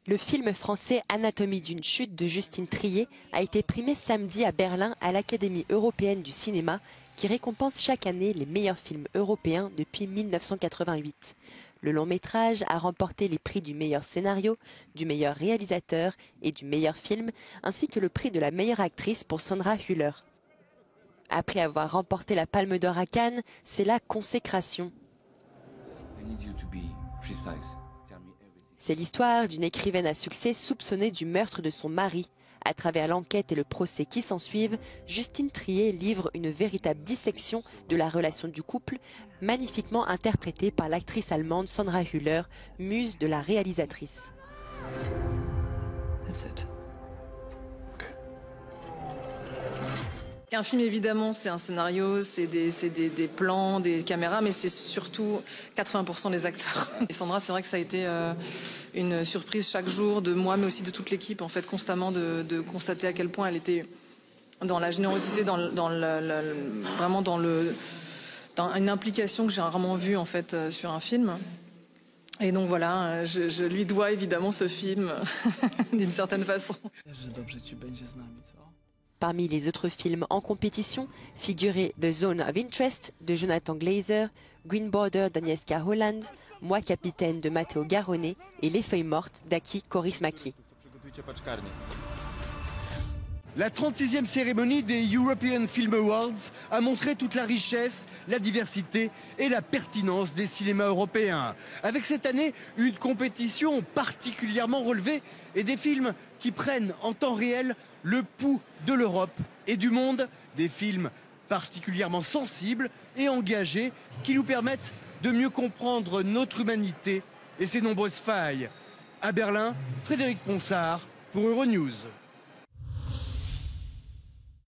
Le film français Anatomie d'une chute de Justine Triet a été primé samedi à Berlin à l'Académie européenne du cinéma qui récompense chaque année les meilleurs films européens depuis 1988. Le long métrage a remporté les prix du meilleur scénario, du meilleur réalisateur et du meilleur film, ainsi que le prix de la meilleure actrice pour Sandra Hüller. Après avoir remporté la Palme d'Or à Cannes, c'est la consécration. C'est l'histoire d'une écrivaine à succès soupçonnée du meurtre de son mari. À travers l'enquête et le procès qui s'ensuivent, Justine Triet livre une véritable dissection de la relation du couple, magnifiquement interprétée par l'actrice allemande Sandra Hüller, muse de la réalisatrice. Un film, évidemment, c'est un scénario, c'est des plans, des caméras, mais c'est surtout 80% des acteurs. Et Sandra, c'est vrai que ça a été une surprise chaque jour de moi, mais aussi de toute l'équipe, en fait, constamment de constater à quel point elle était dans la générosité, vraiment dans une implication que j'ai rarement vue, en fait, sur un film. Et donc voilà, je lui dois évidemment ce film, d'une certaine façon. Parmi les autres films en compétition figuraient The Zone of Interest de Jonathan Glazer, Green Border d'Agnieszka Holland, Moi capitaine de Matteo Garrone et Les Feuilles mortes d'Aki Kaurismäki. La 36e cérémonie des European Film Awards a montré toute la richesse, la diversité et la pertinence des cinémas européens. Avec cette année, une compétition particulièrement relevée et des films qui prennent en temps réel le pouls de l'Europe et du monde, des films particulièrement sensibles et engagés qui nous permettent de mieux comprendre notre humanité et ses nombreuses failles. À Berlin, Frédéric Ponsard pour Euronews.